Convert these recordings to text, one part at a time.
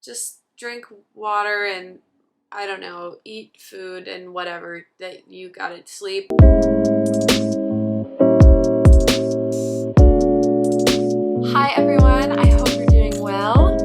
just drink water and, I don't know, eat food and whatever that you gotta sleep. Hi everyone, I hope you're doing well.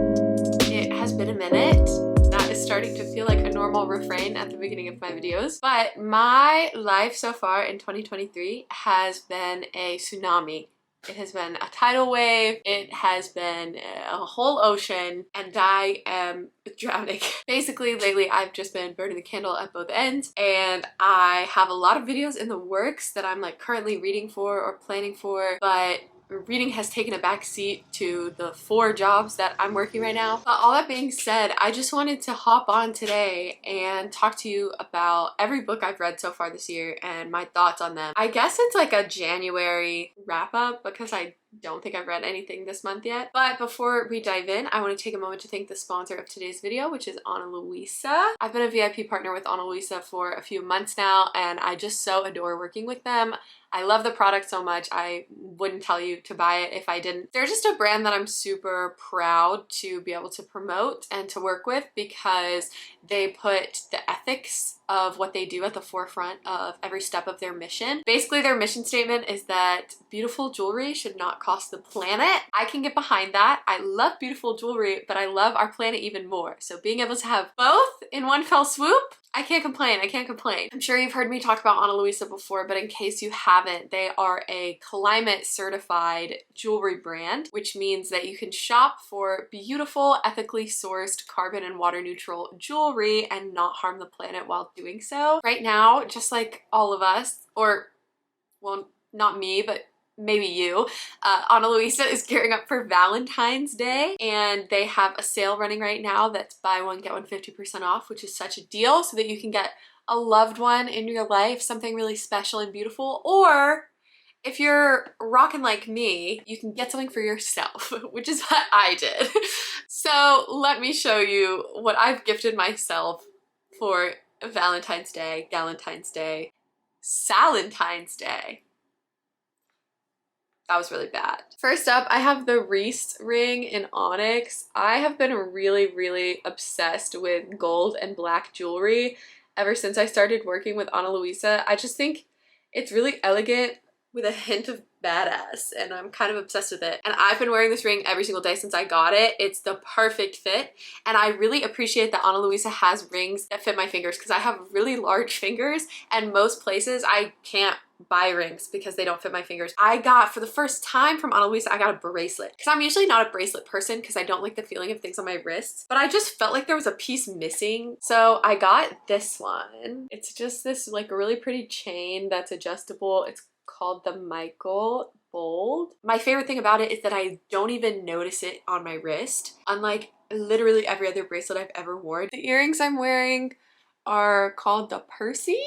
It has been a minute. That is starting to feel like a normal refrain at the beginning of my videos. But my life so far in 2023 has been a tsunami. It has been a tidal wave, it has been a whole ocean, and I am drowning. Basically, lately I've just been burning the candle at both ends, and I have a lot of videos in the works that I'm like currently reading for or planning for, but reading has taken a back seat to the 4 jobs that I'm working right now. But all that being said, I just wanted to hop on today and talk to you about every book I've read so far this year and my thoughts on them. I guess it's like a January wrap up because I don't think I've read anything this month yet. But before we dive in, I want to take a moment to thank the sponsor of today's video, which is Ana Luisa. I've been a VIP partner with Ana Luisa for a few months now, and I just so adore working with them. I love the product so much, I wouldn't tell you to buy it if I didn't. They're just a brand that I'm super proud to be able to promote and to work with because they put the ethics of what they do at the forefront of every step of their mission. Basically, their mission statement is that beautiful jewelry should not cost the planet. I can get behind that. I love beautiful jewelry, but I love our planet even more. So being able to have both in one fell swoop, I can't complain. I can't complain. I'm sure you've heard me talk about Ana Luisa before, but in case you haven't, they are a climate certified jewelry brand, which means that you can shop for beautiful, ethically sourced, carbon and water neutral jewelry and not harm the planet while doing so. Right now, just like all of us, or well, not me, but maybe you, Ana Luisa is gearing up for Valentine's Day, and they have a sale running right now that's buy one get one 50% off, which is such a deal, so that you can get a loved one in your life something really special and beautiful, or if you're rocking like me, you can get something for yourself, which is what I did. So let me show you what I've gifted myself for Valentine's Day, Galentine's Day, Salentine's Day. That was really bad. First up, I have the wrist ring in onyx. I have been really obsessed with gold and black jewelry ever since I started working with Ana Luisa. I just think it's really elegant with a hint of badass, and I'm kind of obsessed with it. And I've been wearing this ring every single day since I got it. It's the perfect fit, and I really appreciate that Ana Luisa has rings that fit my fingers because I have really large fingers, and most places I can't buy rings because they don't fit my fingers. I got, for the first time from Ana Luisa, I got a bracelet because I'm usually not a bracelet person because I don't like the feeling of things on my wrists, but I just felt like there was a piece missing. So I got this one. It's just this like really pretty chain that's adjustable. It's called the Michael Bold. My favorite thing about it is that I don't even notice it on my wrist, unlike literally every other bracelet I've ever worn. The earrings I'm wearing are called the Percy.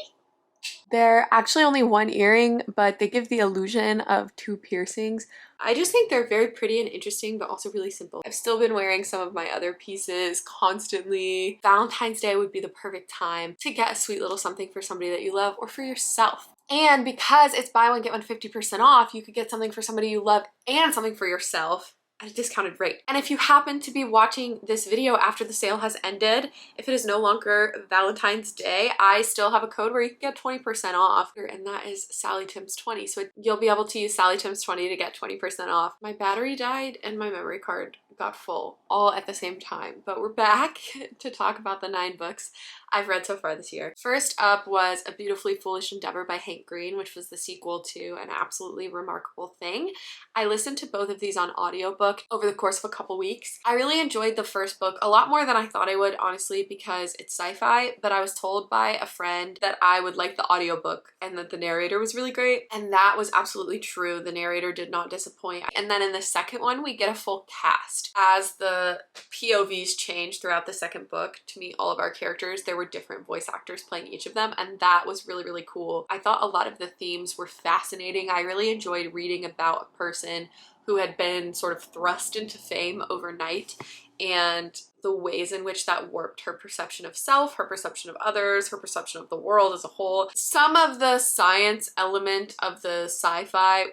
They're actually only one earring, but they give the illusion of 2 piercings. I just think they're very pretty and interesting, but also really simple. I've still been wearing some of my other pieces constantly. Valentine's Day would be the perfect time to get a sweet little something for somebody that you love or for yourself. And because it's buy one get one 50% off, you could get something for somebody you love and something for yourself at a discounted rate. And if you happen to be watching this video after the sale has ended, if it is no longer Valentine's Day, I still have a code where you can get 20% off, and that is SallyTims20. So you'll be able to use SallyTims20 to get 20% off. My battery died and my memory card got full all at the same time, but we're back to talk about the 9 books I've read so far this year. First up was A Beautifully Foolish Endeavor by Hank Green, which was the sequel to An Absolutely Remarkable Thing. I listened to both of these on audiobook over the course of a couple weeks. I really enjoyed the first book a lot more than I thought I would, honestly, because it's sci-fi, but I was told by a friend that I would like the audiobook and that the narrator was really great, and that was absolutely true. The narrator did not disappoint. And then in the second one, we get a full cast. As the POVs change throughout the second book to meet all of our characters, there were different voice actors playing each of them, and that was really cool. I thought a lot of the themes were fascinating. I really enjoyed reading about a person who had been sort of thrust into fame overnight and the ways in which that warped her perception of self, her perception of others, her perception of the world as a whole. Some of the science element of the sci-fi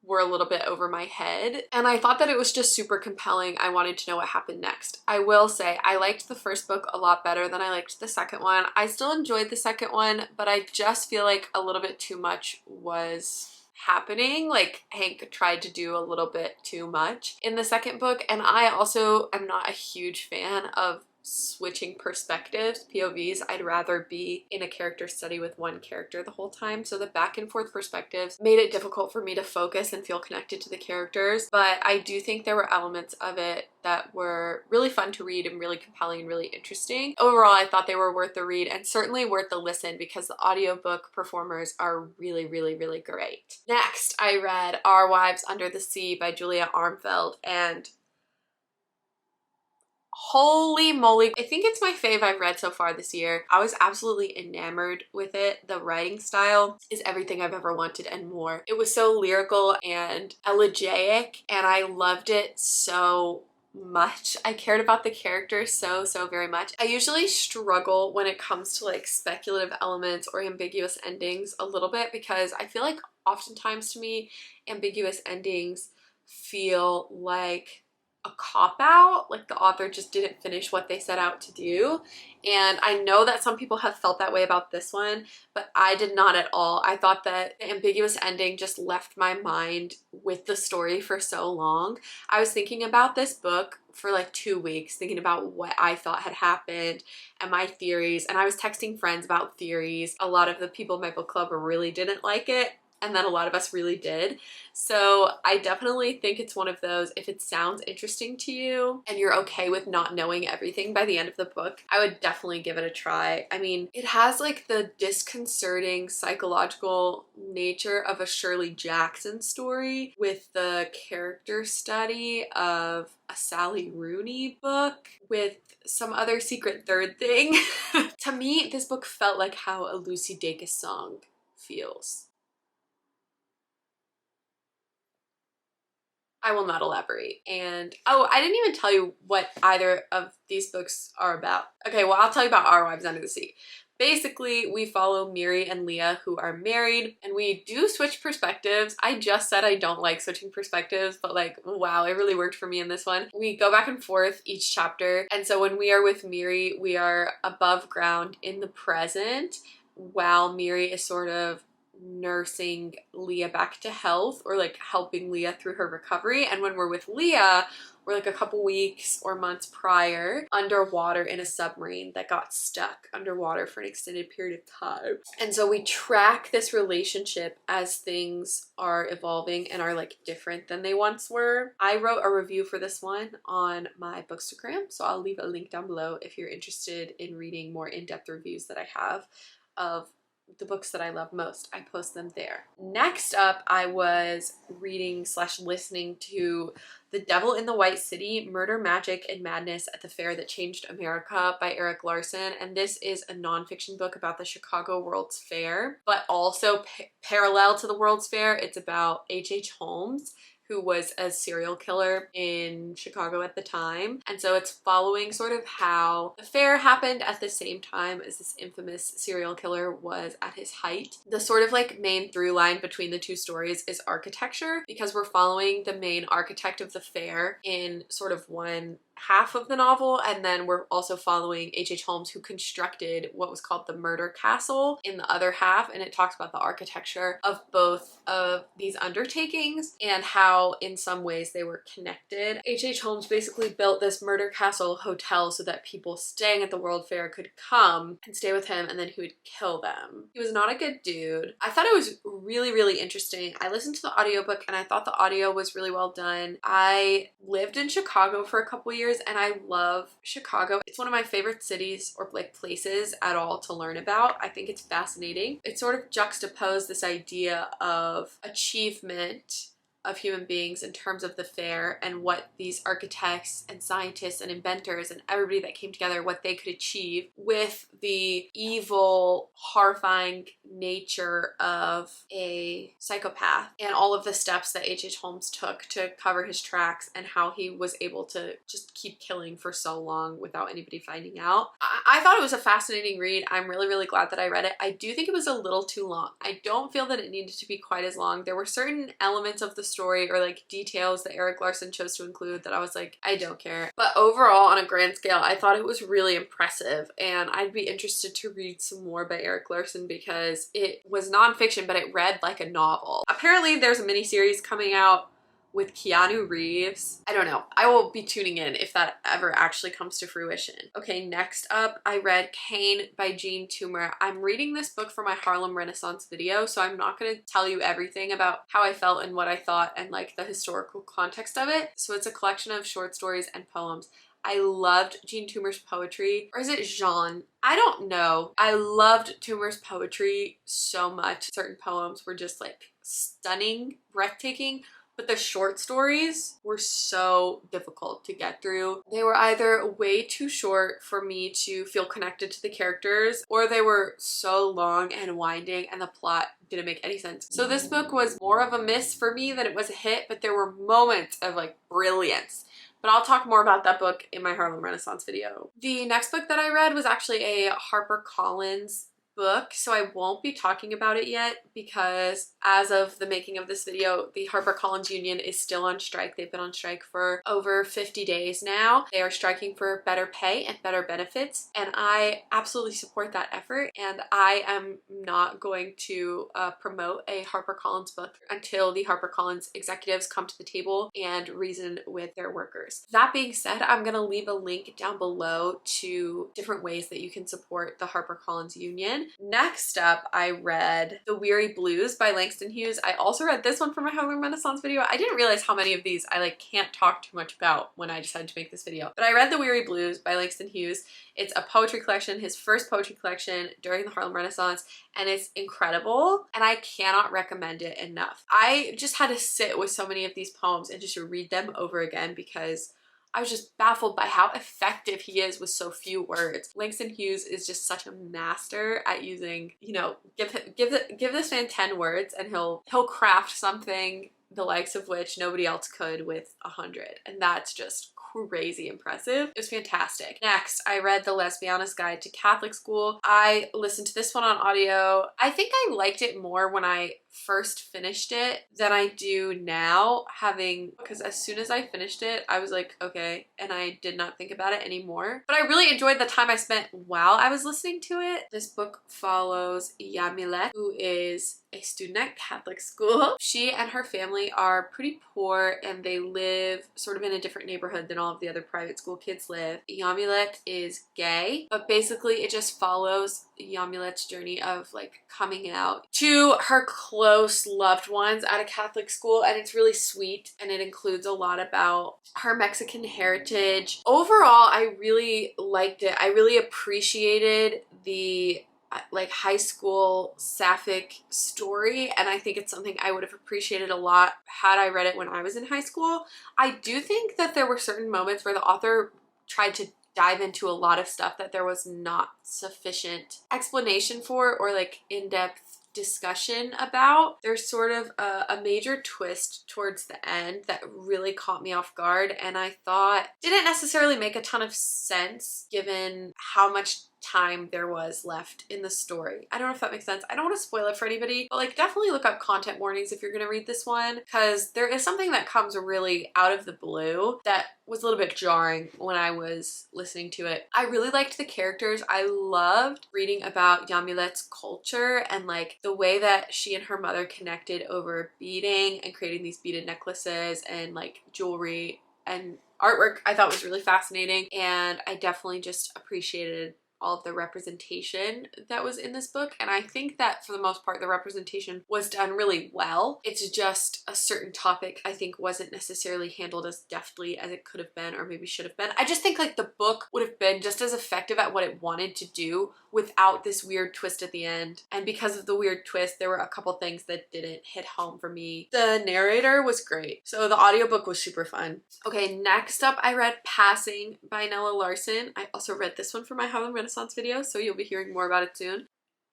were a little bit over my head. And I thought that it was just super compelling. I wanted to know what happened next. I will say I liked the first book a lot better than I liked the second one. I still enjoyed the second one, but I just feel like a little bit too much was happening. Like Hank tried to do a little bit too much in the second book. And I also am not a huge fan of switching perspectives, POVs. I'd rather be in a character study with one character the whole time. So the back and forth perspectives made it difficult for me to focus and feel connected to the characters. But I do think there were elements of it that were really fun to read and really compelling and really interesting. Overall, I thought they were worth the read and certainly worth the listen because the audiobook performers are really, really, really great. Next, I read Our Wives Under the Sea by Julia Armfeld, and holy moly, I think it's my fave I've read so far this year. I was absolutely enamored with it. The writing style is everything I've ever wanted and more. It was so lyrical and elegiac, and I loved it so much. I cared about the characters so very much. I usually struggle when it comes to like speculative elements or ambiguous endings a little bit because I feel like oftentimes to me ambiguous endings feel like a cop-out, like the author just didn't finish what they set out to do. And I know that some people have felt that way about this one, but I did not at all. I thought that the ambiguous ending just left my mind with the story for so long. I was thinking about this book for like 2 weeks, thinking about what I thought had happened and my theories, and I was texting friends about theories. A lot of the people in my book club really didn't like it, and then a lot of us really did. So I definitely think it's one of those, if it sounds interesting to you and you're okay with not knowing everything by the end of the book, I would definitely give it a try. I mean, it has like the disconcerting psychological nature of a Shirley Jackson story with the character study of a Sally Rooney book with some other secret third thing. To me, this book felt like how a Lucy Dacus song feels. I will not elaborate. And oh, I didn't even tell you what either of these books are about. Okay, well, I'll tell you about Our Wives Under the Sea. Basically, we follow Miri and Leah, who are married, and we do switch perspectives. I just said I don't like switching perspectives, but like, wow, it really worked for me in this one. We go back and forth each chapter. And so when we are with Miri, we are above ground in the present, while Miri is sort of nursing Leah back to health, or like helping Leah through her recovery. And when we're with Leah, we're like a couple weeks or months prior underwater in a submarine that got stuck underwater for an extended period of time. And so we track this relationship as things are evolving and are like different than they once were. I wrote a review for this one on my Bookstagram, so I'll leave a link down below if you're interested in reading more in-depth reviews that I have of the books that I love most. I post them there. Next up, I was reading / listening to The Devil in the White City, Murder, Magic, and Madness at the Fair That Changed America by Eric Larson. And this is a nonfiction book about the Chicago World's Fair, but also parallel to the World's Fair, it's about H.H. Holmes, who was a serial killer in Chicago at the time. And so it's following sort of how the fair happened at the same time as this infamous serial killer was at his height. The sort of like main through line between the two stories is architecture, because we're following the main architect of the fair in sort of one half of the novel, and then we're also following H.H. Holmes, who constructed what was called the Murder Castle in the other half, and it talks about the architecture of both of these undertakings and how in some ways they were connected. H.H. Holmes basically built this Murder Castle hotel so that people staying at the World Fair could come and stay with him, and then he would kill them. He was not a good dude. I thought it was really interesting. I listened to the audiobook and I thought the audio was really well done. I lived in Chicago for a couple years and I love Chicago. It's one of my favorite cities or like places at all to learn about. I think it's fascinating. It sort of juxtaposed this idea of achievement of human beings in terms of the fair and what these architects and scientists and inventors and everybody that came together, what they could achieve, with the evil, horrifying nature of a psychopath and all of the steps that H.H. Holmes took to cover his tracks and how he was able to just keep killing for so long without anybody finding out. I thought it was a fascinating read. I'm really glad that I read it. I do think it was a little too long. I don't feel that it needed to be quite as long. There were certain elements of the story or like details that Erik Larson chose to include that I was like, I don't care. But overall, on a grand scale, I thought it was really impressive, and I'd be interested to read some more by Erik Larson because it was nonfiction, but it read like a novel. Apparently there's a miniseries coming out with Keanu Reeves. I don't know. I will be tuning in if that ever actually comes to fruition. Okay, next up, I read Kane by Jean Toomer. I'm reading this book for my Harlem Renaissance video, so I'm not going to tell you everything about how I felt and what I thought and like the historical context of it. So it's a collection of short stories and poems. I loved Jean Toomer's poetry. Or is it Jean? I don't know. I loved Toomer's poetry so much. Certain poems were just like stunning, breathtaking. But the short stories were so difficult to get through. They were either way too short for me to feel connected to the characters, or they were so long and winding and the plot didn't make any sense. So this book was more of a miss for me than it was a hit, but there were moments of like brilliance. But I'll talk more about that book in my Harlem Renaissance video. The next book that I read was actually a HarperCollins book, so I won't be talking about it yet because as of the making of this video, the HarperCollins union is still on strike. They've been on strike for over 50 days now. They are striking for better pay and better benefits, and I absolutely support that effort, and I am not going to promote a HarperCollins book until the HarperCollins executives come to the table and reason with their workers. That being said, I'm going to leave a link down below to different ways that you can support the HarperCollins union. Next up, I read The Weary Blues by Langston Hughes. I also read this one for my Harlem Renaissance video. I didn't realize how many of these I like can't talk too much about when I decided to make this video. But I read The Weary Blues by Langston Hughes. It's a poetry collection, his first poetry collection during the Harlem Renaissance, and it's incredible, and I cannot recommend it enough. I just had to sit with so many of these poems and just read them over again because I was just baffled by how effective he is with so few words. Langston Hughes is just such a master at using, you know, give this man 10 words and he'll craft something the likes of which nobody else could with 100. And that's just crazy impressive. It was fantastic. Next, I read The Lesbianist Guide to Catholic School. I listened to this one on audio. I think I liked it more when I first finished it than I do now, because as soon as I finished it, I was like, okay, and I did not think about it anymore. But I really enjoyed the time I spent while I was listening to it. This book follows Yamilet, who is a student at Catholic school. She and her family are pretty poor and they live sort of in a different neighborhood than all of the other private school kids live. Yamilet is gay, but basically it just follows Yamilet's journey of like coming out to her close loved ones at a Catholic school, and it's really sweet, and it includes a lot about her Mexican heritage. Overall, I really liked it. I really appreciated the like high school sapphic story, and I think it's something I would have appreciated a lot had I read it when I was in high school. I do think that there were certain moments where the author tried to dive into a lot of stuff that there was not sufficient explanation for or like in-depth discussion about. There's sort of a major twist towards the end that really caught me off guard, and I thought didn't necessarily make a ton of sense given how much time there was left in the story. I don't know if that makes sense. I don't want to spoil it for anybody, but like definitely look up content warnings if you're going to read this one, because there is something that comes really out of the blue that was a little bit jarring when I was listening to it. I really liked the characters. I loved reading about Yamilet's culture and like the way that she and her mother connected over beading and creating these beaded necklaces and like jewelry and artwork. I thought was really fascinating, and I definitely just appreciated all of the representation that was in this book, and I think that for the most part the representation was done really well. It's just a certain topic I think wasn't necessarily handled as deftly as it could have been or maybe should have been. I just think like the book would have been just as effective at what it wanted to do without this weird twist at the end, and because of the weird twist there were a couple things that didn't hit home for me. The narrator was great, so the audiobook was super fun. Okay, next up I read Passing by Nella Larson. I also read this one for my Harlem Renaissance video, so you'll be hearing more about it soon.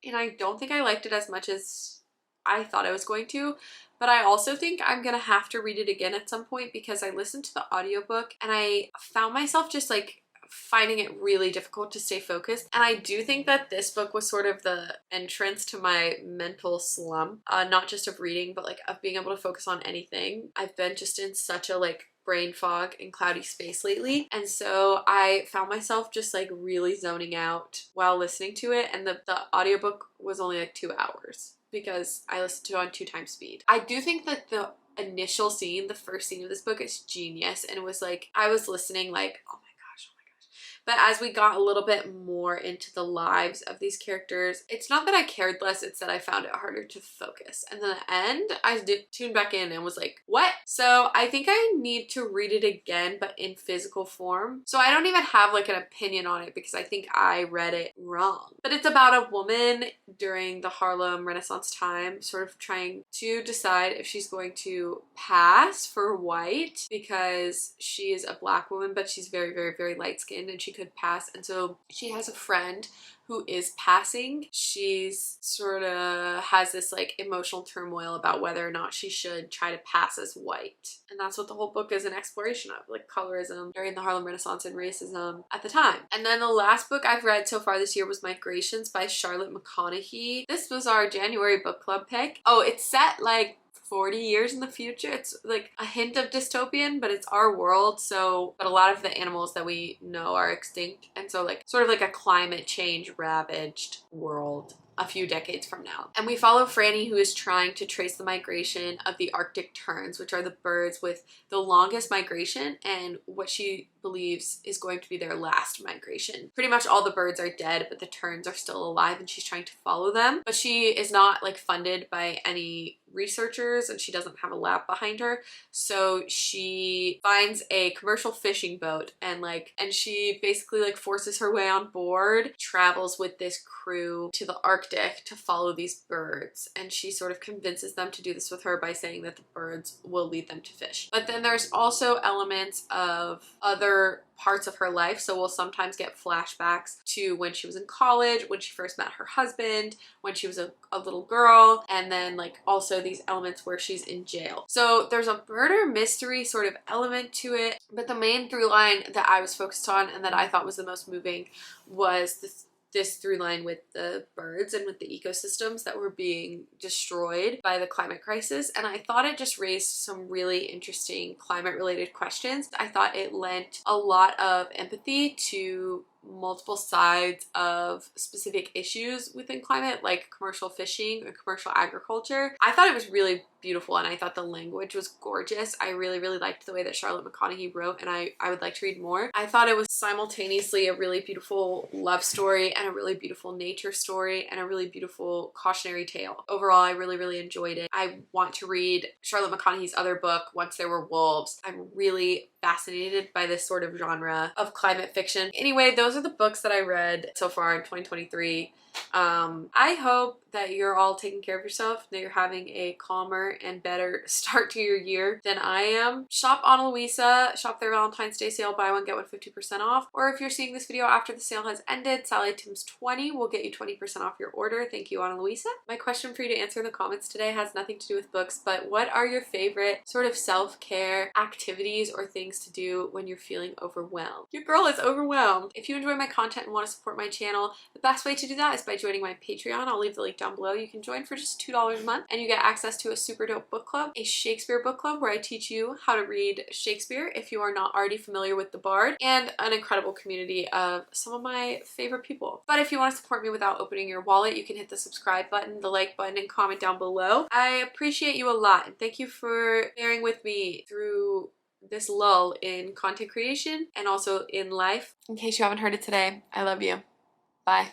And I don't think I liked it as much as I thought I was going to, but I also think I'm gonna have to read it again at some point because I listened to the audiobook and I found myself just like finding it really difficult to stay focused. And I do think that this book was sort of the entrance to my mental slump, not just of reading, but like of being able to focus on anything. I've been just in such a like brain fog and cloudy space lately, and so I found myself just like really zoning out while listening to it, and the audiobook was only like 2 hours because I listened to it on 2 times speed. I do think that the initial scene, the first scene of this book, is genius, and it was like I was listening like, oh my gosh, oh my gosh. But as we got a little bit more into the lives of these characters, it's not that I cared less, it's that I found it harder to focus. And then at the end, I did tune back in and was like, what? So I think I need to read it again, but in physical form. So I don't even have like an opinion on it because I think I read it wrong. But it's about a woman during the Harlem Renaissance time, sort of trying to decide if she's going to pass for white because she is a black woman, but she's very, very, very light skinned and she could pass. And so she has a friend who is passing. She's sort of has this like emotional turmoil about whether or not she should try to pass as white. And that's what the whole book is an exploration of, like colorism during the Harlem Renaissance and racism at the time. And then the last book I've read so far this year was Migrations by Charlotte McConaughey. This was our January book club pick. Oh, it's set like 40 years in the future. It's like a hint of dystopian, but it's our world, so but a lot of the animals that we know are extinct, and so like sort of like a climate change ravaged world a few decades from now. And we follow Franny, who is trying to trace the migration of the Arctic terns, which are the birds with the longest migration and what she believes is going to be their last migration. Pretty much all the birds are dead, but the terns are still alive, and she's trying to follow them. But she is not like funded by any researchers, and she doesn't have a lab behind her, so she finds a commercial fishing boat and she basically like forces her way on board, travels with this crew to the Arctic to follow these birds, and she sort of convinces them to do this with her by saying that the birds will lead them to fish. But then there's also elements of other parts of her life, so we'll sometimes get flashbacks to when she was in college, when she first met her husband, when she was a little girl, and then like also these elements where she's in jail. So there's a murder mystery sort of element to it, but the main through line that I was focused on and that I thought was the most moving was this through line with the birds and with the ecosystems that were being destroyed by the climate crisis. And I thought it just raised some really interesting climate related questions. I thought it lent a lot of empathy to multiple sides of specific issues within climate, like commercial fishing or commercial agriculture. I thought it was really beautiful, and I thought the language was gorgeous. I really, really liked the way that Charlotte McConaughey wrote, and I would like to read more. I thought it was simultaneously a really beautiful love story and a really beautiful nature story and a really beautiful cautionary tale. Overall, I really, really enjoyed it. I want to read Charlotte McConaughey's other book, Once There Were Wolves. I'm really fascinated by this sort of genre of climate fiction. Anyway, those are the books that I read so far in 2023. I hope that you're all taking care of yourself, that you're having a calmer and better start to your year than I am. Shop Ana Luisa, shop their Valentine's Day sale, buy one, get one 50% off. Or if you're seeing this video after the sale has ended, Sally Tim's 20 will get you 20% off your order. Thank you, Ana Luisa. My question for you to answer in the comments today has nothing to do with books, but what are your favorite sort of self-care activities or things to do when you're feeling overwhelmed? Your girl is overwhelmed. If you enjoy my content and want to support my channel, the best way to do that is by joining my Patreon. I'll leave the link down below. You can join for just $2 a month and you get access to a super dope book club, a Shakespeare book club where I teach you how to read Shakespeare if you are not already familiar with the Bard, and an incredible community of some of my favorite people. But if you want to support me without opening your wallet, you can hit the subscribe button, the like button, and comment down below. I appreciate you a lot, and thank you for bearing with me through this lull in content creation and also in life. In case you haven't heard it today, I love you. Bye.